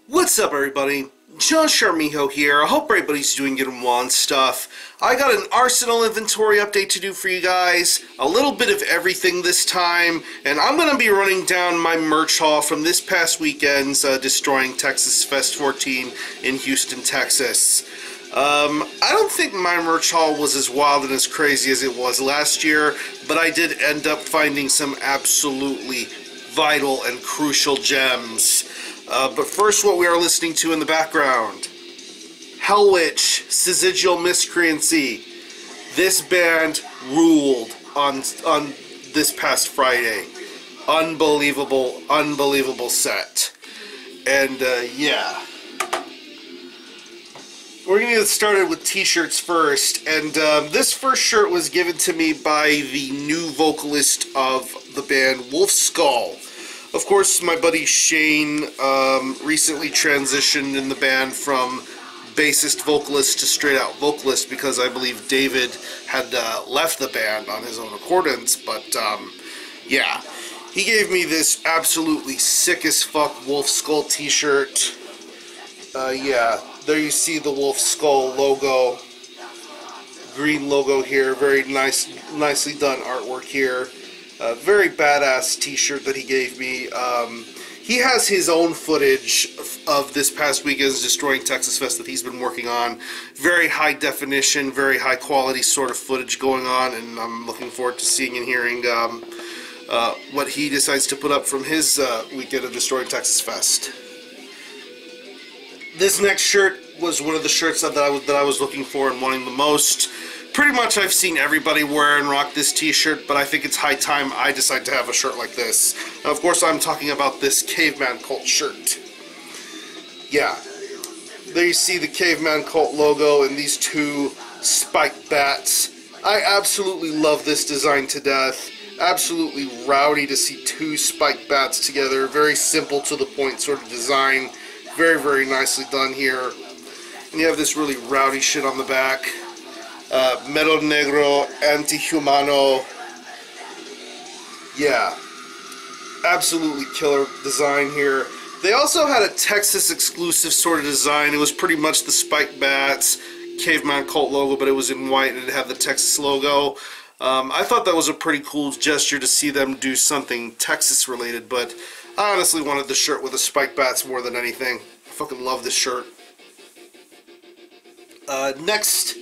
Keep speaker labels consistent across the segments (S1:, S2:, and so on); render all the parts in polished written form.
S1: What's up, everybody? John Charmijo here. I hope everybody's doing good and well and stuff. I got an Arsenal inventory update to do for you guys. A little bit of everything this time. And I'm going to be running down my merch haul from this past weekend's Destroying Texas Fest 14 in Houston, Texas. I don't think my merch haul was as wild and as crazy as it was last year, but I did end up finding some absolutely vital and crucial gems. But first, what we are listening to in the background, Hellwitch, Syzygial Miscreancy. This band ruled on this past Friday. Unbelievable, unbelievable set. And yeah. We're going to get started with t-shirts first, and this first shirt was given to me by the new vocalist of the band, Wolf Skull. Of course, my buddy Shane recently transitioned in the band from bassist vocalist to straight out vocalist because I believe David had left the band on his own accordance, but yeah. He gave me this absolutely sick as fuck Wolf Skull t-shirt. Yeah. There you see the Wolf Skull logo, green logo here, very nicely done artwork here. Very badass t-shirt that he gave me. He has his own footage of this past weekend's Destroying Texas Fest that he's been working on. Very high definition, very high quality sort of footage going on, and I'm looking forward to seeing and hearing what he decides to put up from his weekend of Destroying Texas Fest. This next shirt was one of the shirts that I was looking for and wanting the most. Pretty much I've seen everybody wear and rock this t-shirt, but I think it's high time I decide to have a shirt like this. Now, of course, I'm talking about this Caveman Cult shirt. Yeah. There you see the Caveman Cult logo and these two spiked bats. I absolutely love this design to death. Absolutely rowdy to see two spiked bats together. Very simple to the point sort of design. Very, very nicely done here. And you have this really rowdy shit on the back. Mero Negro, Antihumano. Yeah. Absolutely killer design here. They also had a Texas exclusive sort of design. It was pretty much the spiked bats, Caveman Cult logo, but it was in white and it had the Texas logo. I thought that was a pretty cool gesture to see them do something Texas related, but I honestly wanted the shirt with the spiked bats more than anything. I fucking love this shirt. Next,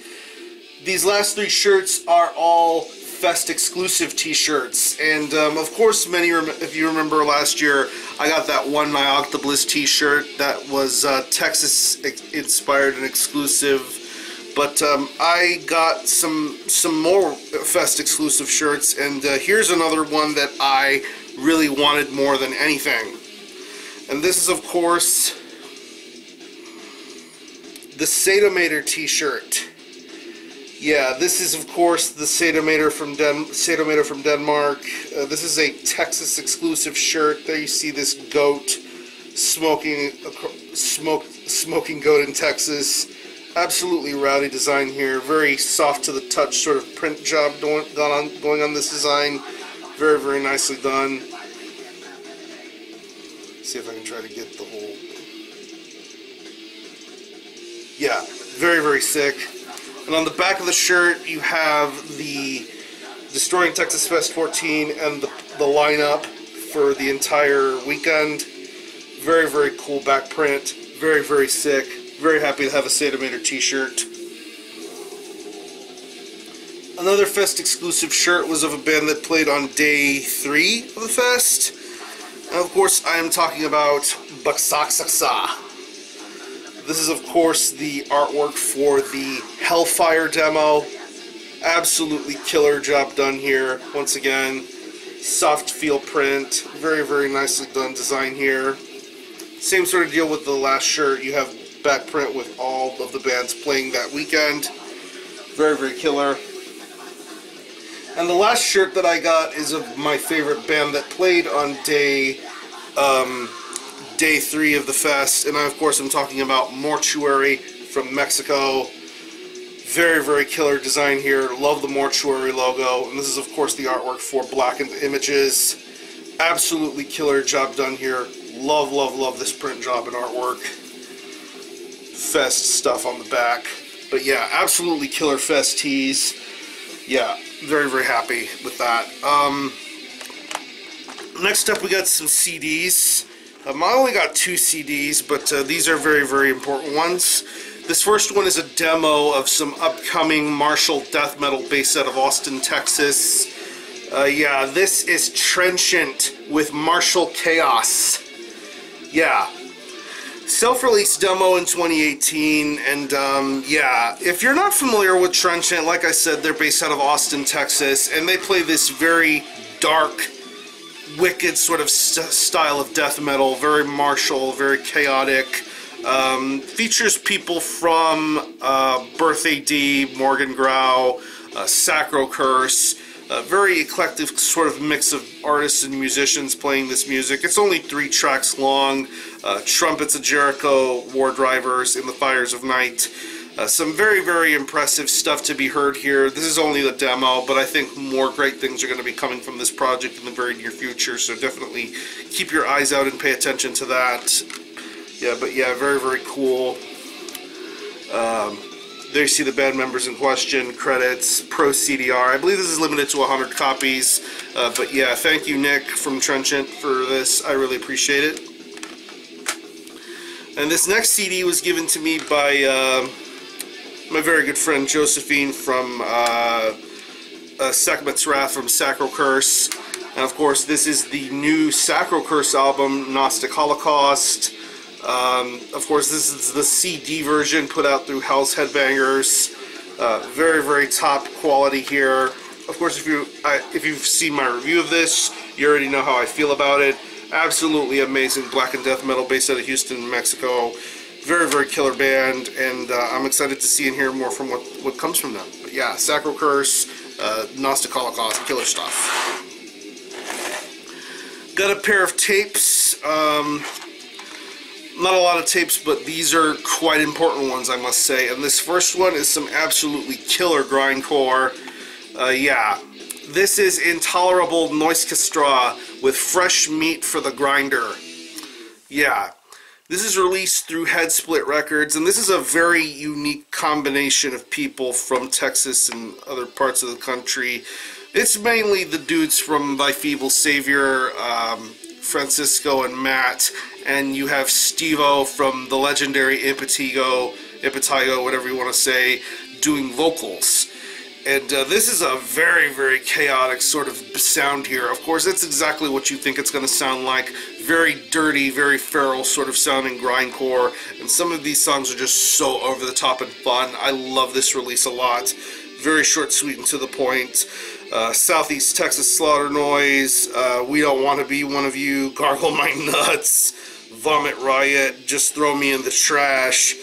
S1: these last three shirts are all Fest exclusive t-shirts, and of course many if you remember last year I got that one My Octobliss t-shirt that was Texas inspired and exclusive, but I got some more Fest exclusive shirts, and here's another one that I really wanted more than anything. And this is, of course, the Sadomator t-shirt. Yeah, this is, of course, the Sadomator from Denmark. This is a Texas exclusive shirt. There you see this goat smoking goat in Texas. Absolutely rowdy design here. Very soft to the touch sort of print job going on this design. Very, very nicely done. See if I can try to get the whole... Yeah, very, very sick. And on the back of the shirt, you have the Destroying Texas Fest 14 and the lineup for the entire weekend. Very, very cool back print. Very, very sick. Very happy to have a Sadomator t-shirt. Another Fest exclusive shirt was of a band that played on day 3 of the Fest. And of course, I am talking about Baksaksaksa. This is, of course, the artwork for the Hellfire demo. Absolutely killer job done here. Once again, soft feel print. Very, very nicely done design here. Same sort of deal with the last shirt. You have back print with all of the bands playing that weekend. Very, very killer. And the last shirt that I got is of my favorite band that played on day 3 of the Fest, and of course I'm talking about Mortuary from Mexico. Very, very killer design here. Love the Mortuary logo, and this is of course the artwork for Blackened Images. Absolutely killer job done here. Love, love, love this print job and artwork. Fest stuff on the back. But yeah, absolutely killer Fest tees. Yeah, very, very happy with that. Next up, we got some CDs. I only got 2 CDs, but these are very, very important ones. This first one is a demo of some upcoming martial death metal based out of Austin, Texas. Yeah, this is Trenchant with Martial Chaos. Yeah. Self-released demo in 2018, and yeah, if you're not familiar with Trenchant, like I said, they're based out of Austin, Texas, and they play this very dark, wicked sort of style of death metal, very martial, very chaotic. Features people from Birth AD, Morgan Grau, Sacro Curse. Very eclectic sort of mix of artists and musicians playing this music. It's only 3 tracks long. Trumpets of Jericho, War Drivers, In the Fires of Night. Some very, very impressive stuff to be heard here. This is only the demo, but I think more great things are going to be coming from this project in the very near future, so definitely keep your eyes out and pay attention to that. Yeah, but yeah, very, very cool. There you see the band members in question, credits, Pro CDR. I believe this is limited to 100 copies. But yeah, thank you, Nick from Trenchant, for this. I really appreciate it. And this next CD was given to me by my very good friend Josephine from Sekhmet's Wrath from Sacro Curse. And of course, this is the new Sacro Curse album, Gnostic Holocaust. Of course, this is the CD version put out through Hell's Headbangers. Very, very top quality here. Of course, if you've seen my review of this, you already know how I feel about it. Absolutely amazing black and death metal based out of Houston, Mexico. Very, very killer band, and I'm excited to see and hear more from what comes from them. But yeah, Sacro Curse, Gnostic Holocaust, killer stuff. Got a pair of tapes. Not a lot of tapes, but these are quite important ones, I must say. And this first one is some absolutely killer grindcore. Yeah, this is Intolerable NOISECHESTRA with Fresh Meat for the Grinder. Yeah, this is released through Headsplit Records, and this is a very unique combination of people from Texas and other parts of the country. It's mainly the dudes from Thy Feeble Savior, Francisco and Matt, and you have Steve-O from the legendary Impetigo, whatever you want to say, doing vocals. And this is a very, very chaotic sort of sound here. Of course, that's exactly what you think it's going to sound like. Very dirty, very feral sort of sounding grindcore. And some of these songs are just so over the top and fun. I love this release a lot. Very short, sweet, and to the point. Southeast Texas Slaughter Noise, We Don't Want to Be One of You, Gargle My Nuts, Vomit Riot, Just Throw Me in the Trash.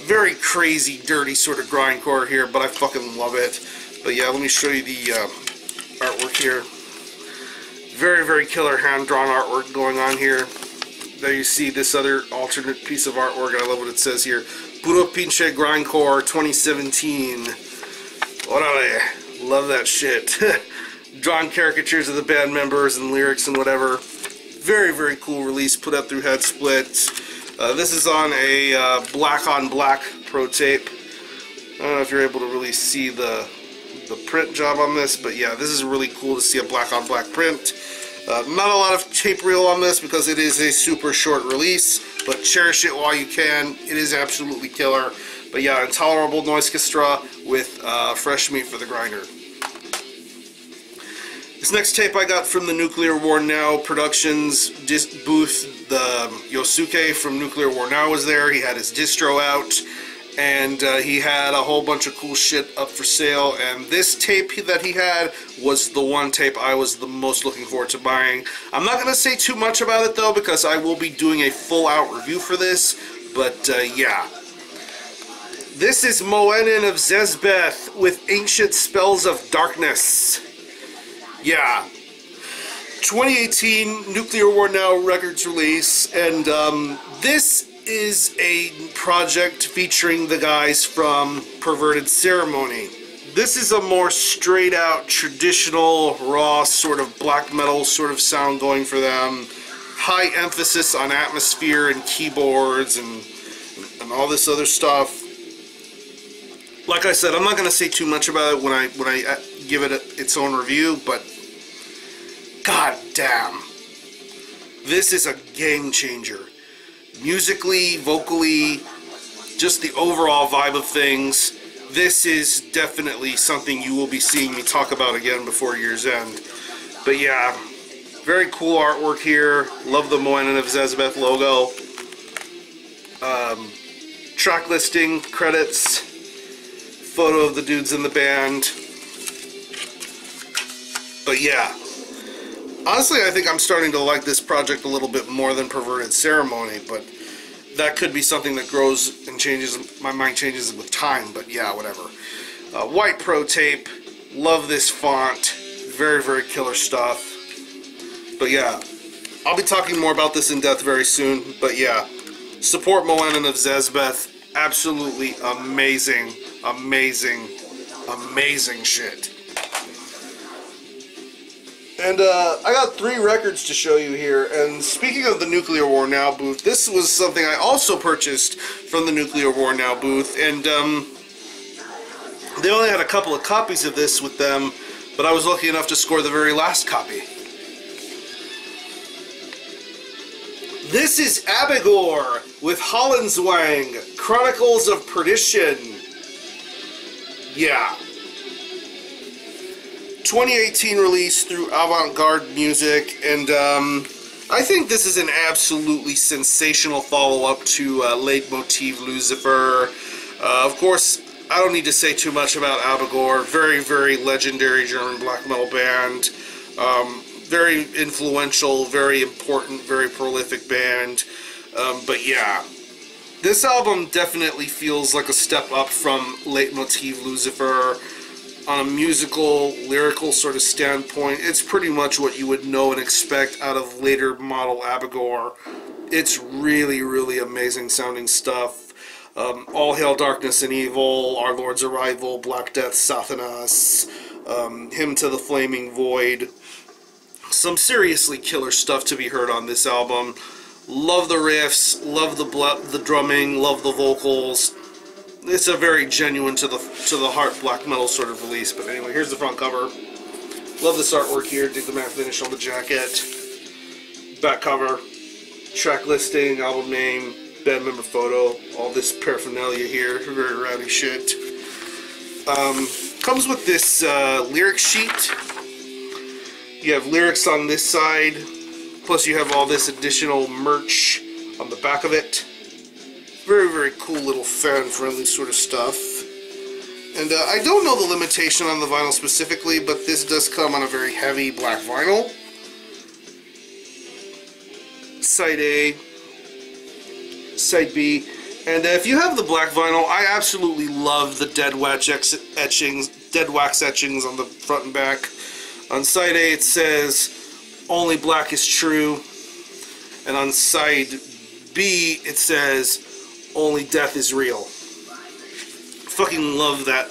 S1: Very crazy, dirty sort of grindcore here, but I fucking love it. But yeah, let me show you the artwork here. Very, very killer hand-drawn artwork going on here. There you see this other alternate piece of artwork, and I love what it says here. Puro Pinche Grindcore 2017. Orale. Love that shit. Drawn caricatures of the band members and lyrics and whatever. Very, very cool release put out through Headsplit. This is on a black on black pro tape. I don't know if you're able to really see the print job on this, but yeah, this is really cool to see a black on black print. Not a lot of tape reel on this because it is a super short release, but cherish it while you can. It is absolutely killer. But yeah, Intolerable NOISECHESTRA with Fresh Meat for the Grinder. This next tape I got from the Nuclear War Now Productions booth. The Yosuke from Nuclear War Now was there. He had his distro out, and he had a whole bunch of cool shit up for sale. And this tape that he had was the one tape I was the most looking forward to buying. I'm not going to say too much about it though, because I will be doing a full-out review for this. But yeah. This is Moenen of XEZBETH with Ancient Spells of Darkness. Yeah. 2018 Nuclear War Now Records release, and this is a project featuring the guys from Perverted Ceremony. This is a more straight out, traditional, raw, sort of black metal sort of sound going for them. high emphasis on atmosphere and keyboards and all this other stuff. Like I said, I'm not going to say too much about it when I give it its own review, but god damn, this is a game changer. Musically, vocally, just the overall vibe of things. This is definitely something you will be seeing me talk about again before year's end. But yeah, very cool artwork here. Love the MOENEN of XEZBETH logo. Track listing, credits, photo of the dudes in the band. But yeah, honestly, I think I'm starting to like this project a little bit more than Perverted Ceremony, but that could be something that grows and changes. My mind changes with time, but yeah, whatever. White Pro tape. Love this font. Very, very killer stuff. But yeah, I'll be talking more about this in depth very soon. But yeah, support MOENEN of XEZBETH. Absolutely amazing, amazing, amazing shit. And I got 3 records to show you here. And speaking of the Nuclear War Now booth, this was something I also purchased from the Nuclear War Now booth. And they only had a couple of copies of this with them, but I was lucky enough to score the very last copy. This is ABIGOR with Hollenswang, Chronicles of Perdition. Yeah. 2018 release through Avant-Garde Music, and I think this is an absolutely sensational follow-up to Leitmotiv Lucifer. Of course, I don't need to say too much about ABIGOR. Very, very legendary German black metal band. Very influential, very important, very prolific band. But yeah, this album definitely feels like a step up from Leitmotiv Lucifer. On a musical, lyrical sort of standpoint, it's pretty much what you would know and expect out of later model ABIGOR. It's really, really amazing sounding stuff. All Hail Darkness and Evil, Our Lord's Arrival, Black Death, Satanas, Hymn to the Flaming Void. Some seriously killer stuff to be heard on this album. Love the riffs, love the drumming, love the vocals. It's a very genuine to the heart black metal sort of release. But anyway, here's the front cover. Love this artwork here. Dig the matte finish on the jacket. Back cover. Track listing, album name, band member photo. All this paraphernalia here. Very rowdy shit. Comes with this lyric sheet. You have lyrics on this side. Plus you have all this additional merch on the back of it. Very, very cool little fan-friendly sort of stuff. And I don't know the limitation on the vinyl specifically, but this does come on a very heavy black vinyl. Side A, Side B. And if you have the black vinyl, I absolutely love the dead wax etchings on the front and back. On Side A it says, "Only black is true." And on Side B it says, "Only death is real." Fucking love that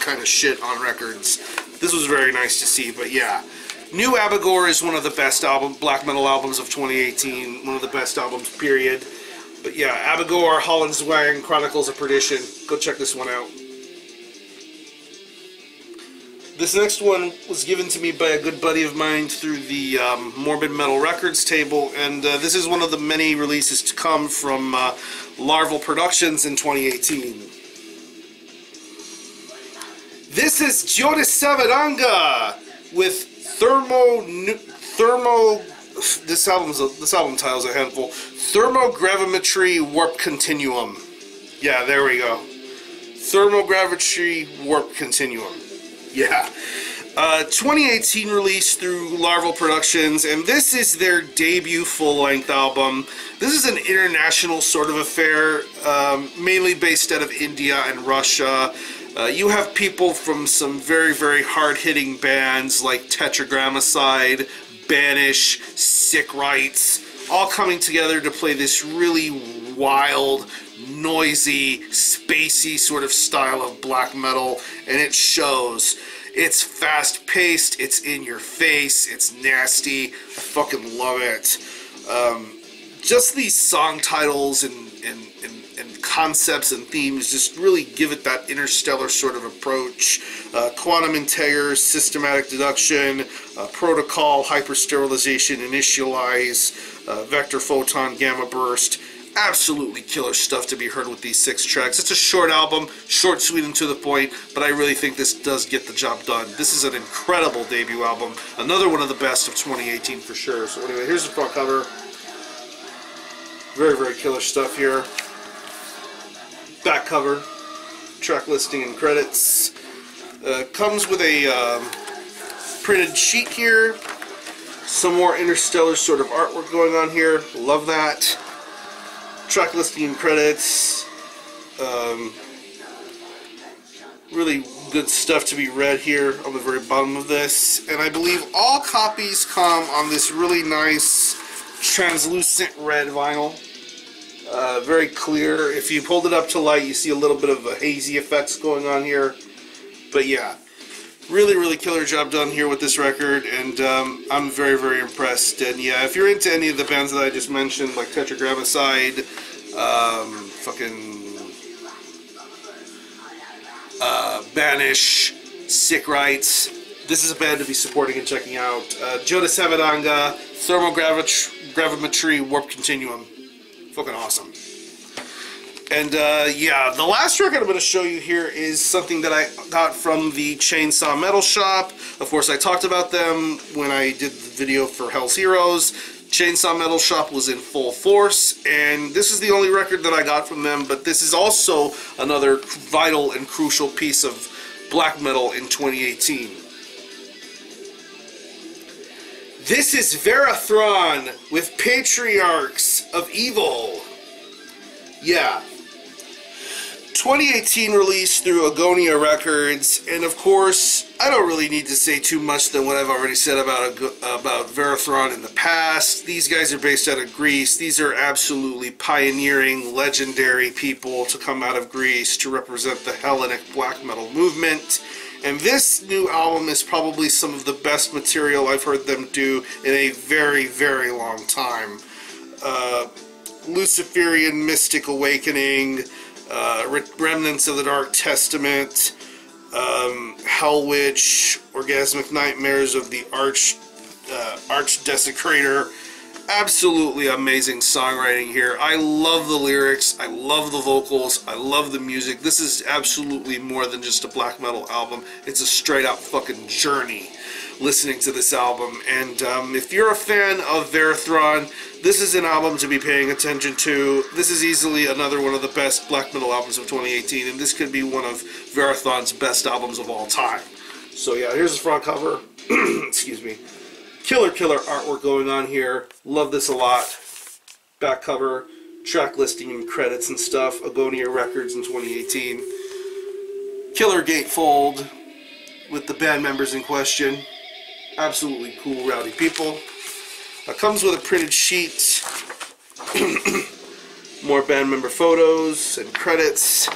S1: kind of shit on records. This was very nice to see, but yeah. New ABIGOR is one of the best black metal albums of 2018. One of the best albums, period. But yeah, ABIGOR, Hollenswang, Chronicles of Perdition. Go check this one out. This next one was given to me by a good buddy of mine through the Morbid Metal Records table, and this is one of the many releases to come from Larval Productions in 2018. This is JYOTISAVEDANGA with this album title's a handful. Thermogravimetry Warp Continuum. Yeah, there we go. Thermogravimetry Warp Continuum. Yeah. 2018 release through Larval Productions, and this is their debut full-length album. This is an international sort of affair, mainly based out of India and Russia. You have people from some very, very hard-hitting bands like Tetragrammaton, Banish, Sick Rights, all coming together to play this really wild, noisy, spacey sort of style of black metal, and it shows. It's fast-paced, it's in your face, it's nasty. I fucking love it. Just these song titles and concepts and themes just really give it that interstellar sort of approach. Quantum integer, systematic deduction, protocol, hypersterilization, initialize, vector photon, gamma burst. Absolutely killer stuff to be heard with these 6 tracks. It's a short album, short, sweet, and to the point, but I really think this does get the job done. This is an incredible debut album. Another one of the best of 2018 for sure. So anyway, here's the front cover. Very, very killer stuff here. Back cover, track listing and credits. Comes with a printed sheet here. Some more interstellar sort of artwork going on here. Love that. Track listing and credits. Really good stuff to be read here on the very bottom of this. And I believe all copies come on this really nice translucent red vinyl. Very clear. If you hold it up to light, you see a little bit of a hazy effects going on here. But yeah, really, really killer job done here with this record, and I'm very, very impressed. And yeah, if you're into any of the bands that I just mentioned, like Tetragrammaticide, Banish, Sick Rights, this is a band to be supporting and checking out. JYOTISAVEDANGA, Thermogravimetry, Warp Continuum. Fucking awesome. And yeah, the last record I'm going to show you here is something that I got from the Chainsaw Metal Shop. Of course, I talked about them when I did the video for Hell's Heroes. Chainsaw Metal Shop was in full force, and this is the only record that I got from them, but this is also another vital and crucial piece of black metal in 2018. This is Verathron with Patriarchs of Evil. Yeah. 2018 release through Agonia Records, and of course, I don't really need to say too much than what I've already said about Verathron in the past. These guys are based out of Greece. These are absolutely pioneering, legendary people to come out of Greece to represent the Hellenic black metal movement. And this new album is probably some of the best material I've heard them do in a very, very long time. Luciferian Mystic Awakening, Remnants of the Dark Testament, Hellwitch, Orgasmic Nightmares of the Archdesecrator. Absolutely amazing songwriting here. I love the lyrics, I love the vocals, I love the music. This is absolutely more than just a black metal album. It's a straight out fucking journey listening to this album. And if you're a fan of Verathron, this is an album to be paying attention to. This is easily another one of the best black metal albums of 2018, and this could be one of Verathron's best albums of all time. So yeah, here's the front cover. Excuse me. Killer artwork going on here. Love this a lot. Back cover, track listing and credits and stuff. Agonia Records in 2018. Killer gatefold with the band members in question. Absolutely cool, rowdy people. Comes with a printed sheet. More band member photos and credits.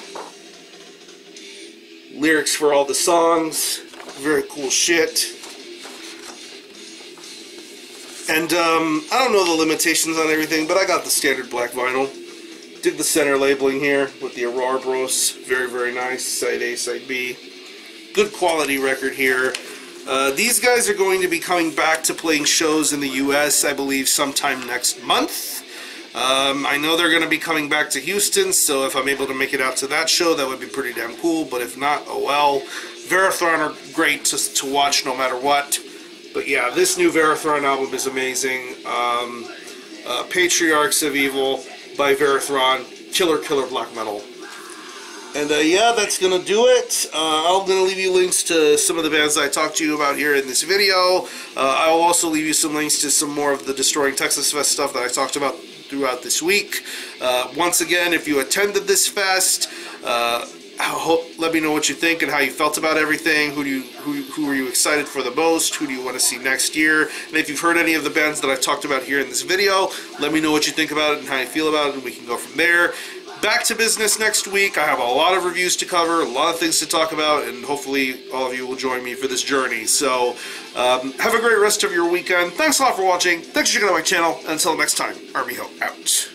S1: Lyrics for all the songs. Very cool shit. And I don't know the limitations on everything, but I got the standard black vinyl. Did the center labeling here with the Ouroboros. Very, very nice. Side A, side B. Good quality record here. These guys are going to be coming back to playing shows in the US, I believe, sometime next month. I know they're going to be coming back to Houston, so if I'm able to make it out to that show, that would be pretty damn cool. But if not, oh well. Verathron are great to watch no matter what. But yeah, this new Verathron album is amazing. Patriarchs of Evil by Verathron. Killer black metal. And yeah, that's going to do it. I'm going to leave you links to some of the bands that I talked to you about here in this video. I will also leave you some links to some more of the Destroying Texas Fest stuff that I talked about throughout this week. Once again, if you attended this fest, let me know what you think and how you felt about everything. Who are you excited for the most? Who do you want to see next year? And if you've heard any of the bands that I've talked about here in this video, let me know what you think about it and how you feel about it, and we can go from there. back to business next week. I have a lot of reviews to cover, a lot of things to talk about, and hopefully all of you will join me for this journey. So, have a great rest of your weekend. Thanks a lot for watching. Thanks for checking out my channel. And until next time, Army Ho out.